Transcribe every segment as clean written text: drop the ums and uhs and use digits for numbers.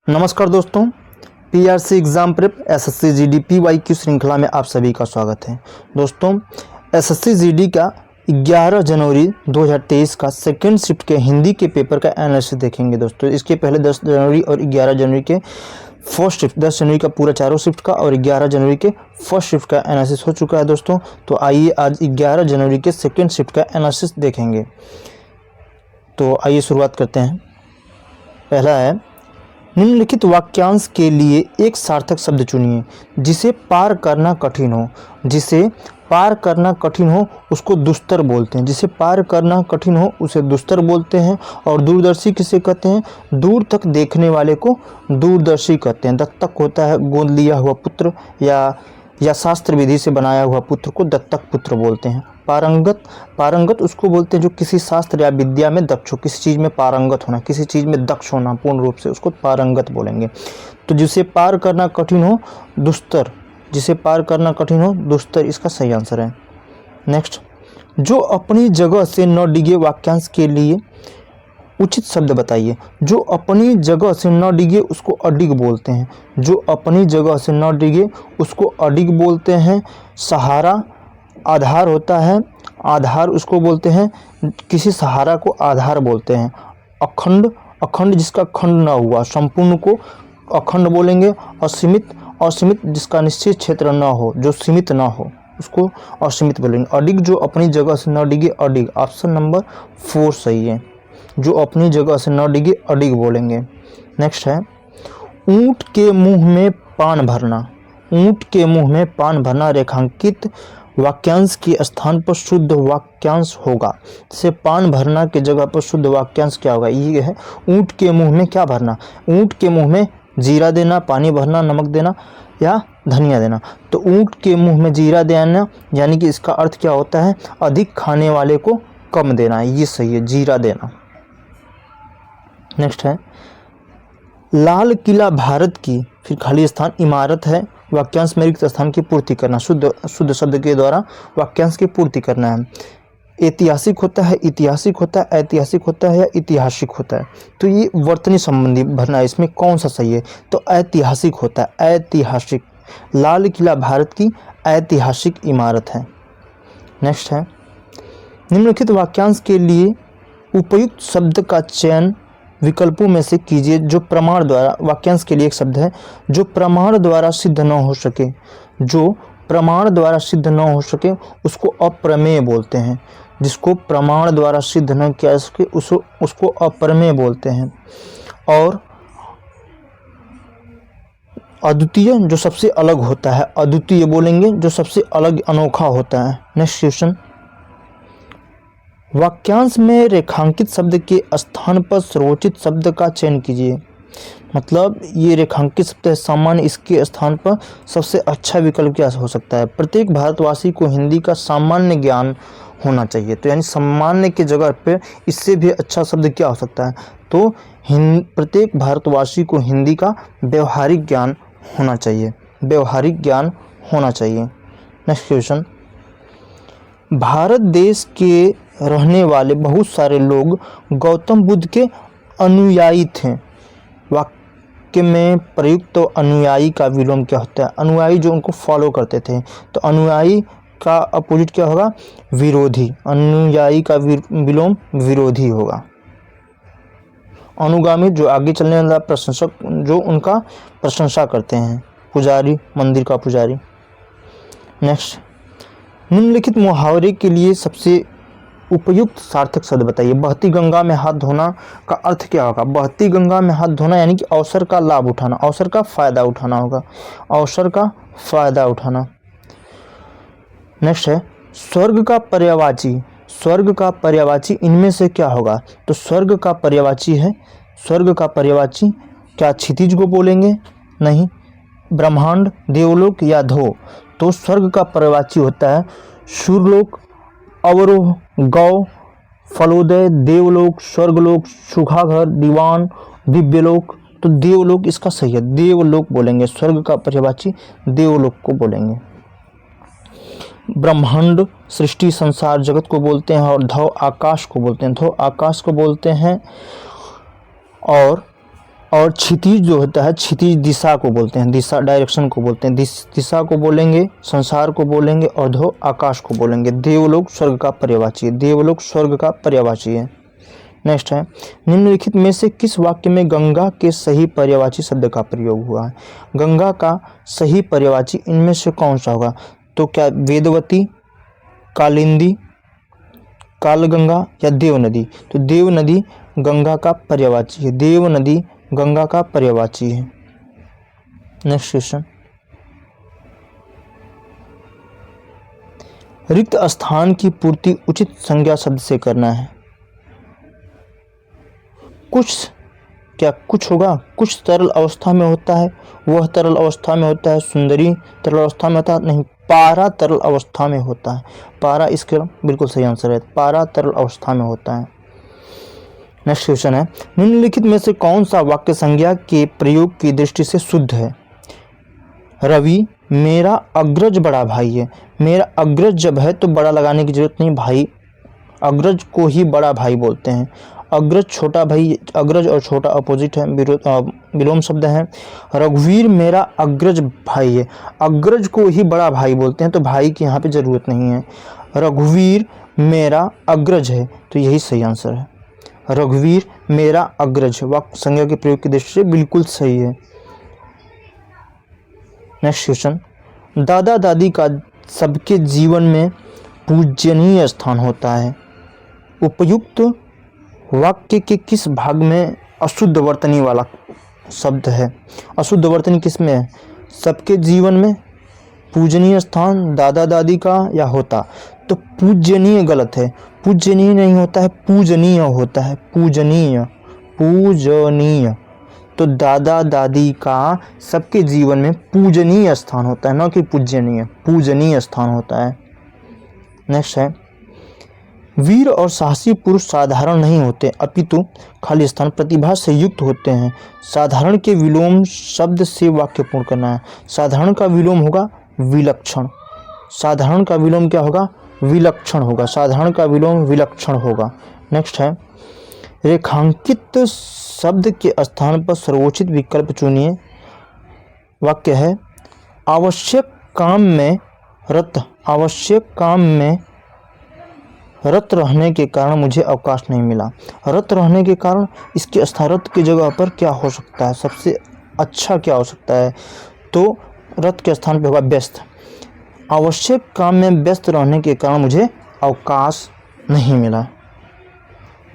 नमस्कार दोस्तों, PRC exam prep SSC GD PYQ श्रृंखला में आप सभी का स्वागत है। दोस्तों, एसएससी जीडी का 11 जनवरी 2023 का सेकंड शिफ्ट के हिंदी के पेपर का एनालिसिस देखेंगे। दोस्तों, इसके पहले 10 जनवरी और 11 जनवरी के फर्स्ट शिफ्ट, 10 जनवरी का पूरा चारों शिफ्ट का और 11 जनवरी के फर्स्ट शिफ्ट का एनालिसिस हो चुका है। दोस्तों, तो आइए आज 11 जनवरी के सेकेंड शिफ्ट का एनालिसिस देखेंगे। तो आइए शुरुआत करते हैं। पहला है, निम्नलिखित वाक्यांश के लिए एक सार्थक शब्द चुनिए जिसे पार करना कठिन हो। जिसे पार करना कठिन हो उसको दुस्तर बोलते हैं। जिसे पार करना कठिन हो उसे दुस्तर बोलते हैं। और दूरदर्शी किसे कहते हैं? दूर तक देखने वाले को दूरदर्शी कहते हैं। दत्तक होता है गोद लिया हुआ पुत्र या शास्त्र विधि से बनाया हुआ पुत्र को दत्तक पुत्र बोलते हैं। पारंगत उसको बोलते हैं जो किसी शास्त्र या विद्या में दक्ष हो, किसी चीज़ में पारंगत होना, किसी चीज़ में दक्ष होना पूर्ण रूप से, उसको पारंगत बोलेंगे। तो जिसे पार करना कठिन हो दुस्तर, जिसे पार करना कठिन हो दुस्तर इसका सही आंसर है। नेक्स्ट, जो अपनी जगह से न डिगे वाक्यांश के लिए उचित शब्द बताइए। जो अपनी जगह से न डिगे उसको अडिग बोलते हैं। जो अपनी जगह से न डिगे उसको अडिग बोलते हैं। सहारा आधार होता है, आधार उसको बोलते हैं, किसी सहारा को आधार बोलते हैं। अखंड जिसका खंड न हुआ, संपूर्ण को अखंड बोलेंगे। असीमित जिसका निश्चित क्षेत्र न हो, जो सीमित न हो, उसको असीमित बोलेंगे। अडिग जो अपनी जगह से न डिगे अडिग, ऑप्शन नंबर 4 सही है। जो अपनी जगह से न डिगे अडिग बोलेंगे। नेक्स्ट है, ऊंट के मुंह में पान भरना। ऊंट के मुंह में पान भरना रेखांकित वाक्यांश के स्थान पर शुद्ध वाक्यांश होगा। जैसे पान भरना के जगह पर शुद्ध वाक्यांश क्या होगा? ये है, ऊंट के मुंह में क्या भरना? ऊंट के मुंह में जीरा देना, पानी भरना, नमक देना या धनिया देना। तो ऊंट के मुंह में जीरा देना यानी कि इसका अर्थ क्या होता है? अधिक खाने वाले को कम देना, ये सही है, जीरा देना। नेक्स्ट है, लाल किला भारत की, फिर खाली स्थान इमारत है, वाक्यांश में रिक्त स्थान की पूर्ति करना, शुद्ध शब्द के द्वारा वाक्यांश की पूर्ति करना है। ऐतिहासिक होता है, ऐतिहासिक होता है, ऐतिहासिक होता है या ऐतिहासिक होता है। तो ये वर्तनी संबंधी भरना है, इसमें कौन सा सही है? तो ऐतिहासिक होता है, ऐतिहासिक। लाल किला भारत की ऐतिहासिक इमारत है। नेक्स्ट है, निम्नलिखित वाक्यांश के लिए उपयुक्त शब्द का चयन विकल्पों में से कीजिए जो प्रमाण द्वारा, वाक्यांश के लिए एक शब्द है जो प्रमाण द्वारा सिद्ध न हो सके। जो प्रमाण द्वारा सिद्ध न हो सके उसको अप्रमेय बोलते हैं। जिसको प्रमाण द्वारा सिद्ध न किया सके उसको अप्रमेय बोलते हैं। और अद्वितीय जो सबसे अलग होता है, अद्वितीय बोलेंगे जो सबसे अलग अनोखा होता है। नेक्स्ट क्वेश्चन, वाक्यांश में रेखांकित शब्द के स्थान पर सर्वोचित शब्द का चयन कीजिए। मतलब ये रेखांकित शब्द है सामान्य, इसके स्थान पर सबसे अच्छा विकल्प क्या हो सकता है? प्रत्येक भारतवासी को हिंदी का सामान्य ज्ञान होना चाहिए। तो यानी सामान्य की जगह पे इससे भी अच्छा शब्द क्या हो सकता है? तो प्रत्येक भारतवासी को हिंदी का व्यवहारिक ज्ञान होना चाहिए, व्यवहारिक ज्ञान होना चाहिए। नेक्स्ट क्वेश्चन, भारत देश के रहने वाले बहुत सारे लोग गौतम बुद्ध के अनुयायी थे। वाक्य में प्रयुक्त तो अनुयायी का विलोम क्या होता है? अनुयायी जो उनको फॉलो करते थे। तो अनुयायी का अपोजिट क्या होगा? विरोधी। अनुयायी का विलोम विरोधी होगा। अनुगामी जो आगे चलने वाला प्रशंसक, जो उनका प्रशंसा करते हैं, पुजारी, मंदिर का पुजारी। नेक्स्ट, निम्नलिखित मुहावरे के लिए सबसे उपयुक्त सार्थक शब्द बताइए। बहती गंगा में हाथ धोना का अर्थ क्या होगा? बहती गंगा में हाथ धोना यानी कि अवसर का लाभ उठाना, अवसर का फायदा उठाना होगा, अवसर का फायदा उठाना। नेक्स्ट है, स्वर्ग का पर्यायवाची। स्वर्ग का पर्यायवाची इनमें से क्या होगा? तो स्वर्ग का पर्यायवाची है, स्वर्ग का पर्यायवाची क्या क्षितिज को बोलेंगे? नहीं। ब्रह्मांड, देवलोक या धो? तो स्वर्ग का पर्यायवाची होता है सूर्यलोक, अवरोह, गौ, फलोदय, देवलोक, स्वर्गलोक, सुखाघर, दीवान, दिव्यलोक। तो देवलोक इसका सही है, देवलोक बोलेंगे। स्वर्ग का पर्यायवाची देवलोक को बोलेंगे। ब्रह्मांड सृष्टि संसार जगत को बोलते हैं और धव आकाश को बोलते हैं, धव आकाश को बोलते हैं। और और क्षितिज जो होता है, क्षितिज दिशा को बोलते हैं, दिशा डायरेक्शन को बोलते हैं। दिशा को बोलेंगे, संसार को बोलेंगे, और धो आकाश को बोलेंगे। देवलोक स्वर्ग का पर्यायवाची है, देवलोक स्वर्ग का पर्यायवाची है। नेक्स्ट है, निम्नलिखित में से किस वाक्य में गंगा के सही पर्यायवाची शब्द का प्रयोग हुआ है? गंगा का सही पर्यायवाची इनमें से कौन सा होगा? तो क्या वेदवती, कालिंदी, कालगंगा या देव नदी? तो देव नदी गंगा का पर्यायवाची है, देव नदी गंगा का पर्यायवाची है। नेक्स्ट क्वेश्चन, रिक्त स्थान की पूर्ति उचित संज्ञा शब्द से करना है। कुछ होगा, कुछ तरल अवस्था में होता है, वह तरल अवस्था में होता है, सुंदरी तरल अवस्था में होता है, नहीं, पारा तरल अवस्था में होता है। पारा इसका बिल्कुल सही आंसर है, पारा तरल अवस्था में होता है। नेक्स्ट क्वेश्चन है, निम्नलिखित में से कौन सा वाक्य संज्ञा के प्रयोग की दृष्टि से शुद्ध है? रवि मेरा अग्रज बड़ा भाई है। मेरा अग्रज जब है तो बड़ा लगाने की जरूरत नहीं, भाई अग्रज को ही बड़ा भाई बोलते हैं। अग्रज छोटा भाई, अग्रज और छोटा अपोजिट है, विलोम शब्द है। रघुवीर मेरा अग्रज भाई है, अग्रज को ही बड़ा भाई बोलते हैं, तो भाई की यहाँ पे जरूरत नहीं है। रघुवीर मेरा अग्रज है, तो यही सही आंसर है। रघुवीर मेरा अग्रज वाक्य संज्ञा के प्रयोग की दृष्टि से बिल्कुल सही है। नेक्स्ट क्वेश्चन, दादा दादी का सबके जीवन में पूजनीय स्थान होता है। उपयुक्त वाक्य के किस भाग में अशुद्ध वर्तनी वाला शब्द है? अशुद्ध वर्तनी किस में है? सबके जीवन में पूजनीय स्थान दादा दादी का या होता? तो पूजनीय गलत है, पूजनीय नहीं होता है, पूजनीय होता है, पूजनीय, पूजनीय। तो दादा दादी का सबके जीवन में पूजनीय स्थान होता है, न कि पूजनीय, पूजनीय स्थान होता है। नेक्स्ट है, वीर और साहसी पुरुष साधारण नहीं होते अपितु खाली स्थान प्रतिभा से युक्त होते हैं। साधारण के विलोम शब्द से वाक्य पूर्ण करना है। साधारण का विलोम होगा विलक्षण, साधारण का विलोम क्या होगा? विलक्षण होगा, साधारण का विलोम विलक्षण होगा। नेक्स्ट है, रेखांकित शब्द के स्थान पर सर्वोचित विकल्प चुनिए। वाक्य है, आवश्यक काम में रत, आवश्यक काम में रत रहने के कारण मुझे अवकाश नहीं मिला। रत रहने के कारण, इसके स्थान रत की जगह पर क्या हो सकता है? सबसे अच्छा क्या हो सकता है? तो रत के स्थान पर होगा व्यस्त। आवश्यक काम में व्यस्त रहने के कारण मुझे अवकाश नहीं मिला।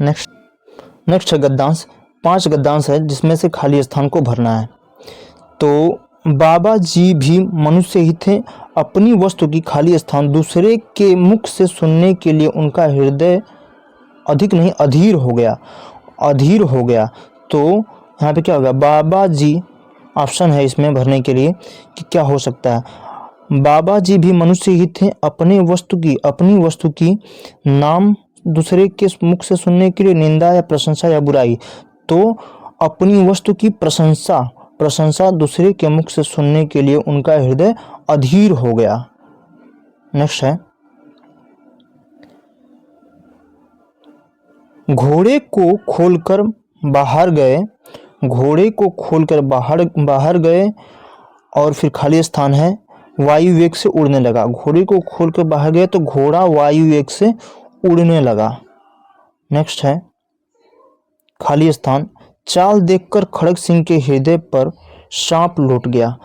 नेक्स्ट है गद्यांश। 5 गद्यांश है जिसमें से खाली स्थान को भरना है। तो बाबा जी भी मनुष्य ही थे, अपनी वस्तु की खाली स्थान दूसरे के मुख से सुनने के लिए उनका हृदय अधिक नहीं अधीर हो गया, अधीर हो गया। तो यहाँ पे क्या होगा? बाबा जी ऑप्शन है इसमें भरने के लिए कि क्या हो सकता है। बाबा जी भी मनुष्य ही थे, अपनी वस्तु की नाम दूसरे के मुख से सुनने के लिए निंदा या प्रशंसा या बुराई। तो अपनी वस्तु की प्रशंसा दूसरे के मुख से सुनने के लिए उनका हृदय अधीर हो गया। नेक्स्ट है, घोड़े को खोलकर बाहर गए, घोड़े को खोलकर बाहर गए और फिर खाली स्थान है, वायु वेग से उड़ने लगा। घोड़े को खोलकर बाहर गए तो घोड़ा वायु वेग से उड़ने लगा। नेक्स्ट है, खाली स्थान, चाल देखकर खड़ग सिंह के हृदय पर सांप लौट गया।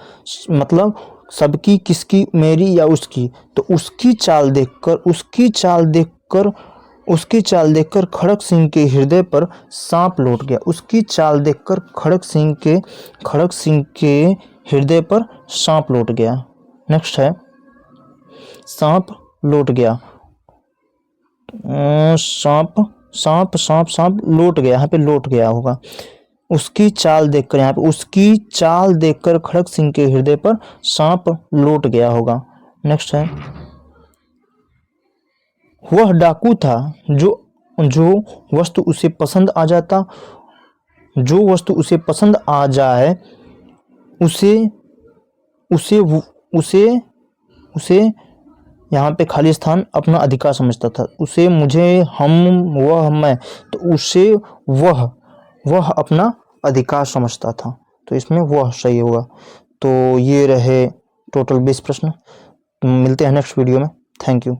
मतलब सबकी, किसकी, मेरी या उसकी? तो उसकी चाल देखकर खड़ग सिंह के हृदय पर सांप लौट गया। उसकी चाल देखकर खड़ग सिंह के हृदय पर सांप लौट गया। नेक्स्ट है, सांप लौट गया, सांप लौट गया, यहाँ पे लौट गया होगा। उसकी चाल देखकर, यहाँ पे उसकी चाल देखकर खड़ग सिंह के हृदय पर सांप लौट गया होगा। नेक्स्ट है, वह डाकू था जो वस्तु उसे पसंद आ जाता, जो वस्तु उसे पसंद आ जाए उसे यहाँ पे खाली स्थान अपना अधिकार समझता था। उसे, मुझे, हम, वह, मैं। तो उसे वह अपना अधिकार समझता था। तो इसमें वह सही होगा। तो ये रहे टोटल 20 प्रश्न। मिलते हैं नेक्स्ट वीडियो में। Thank you.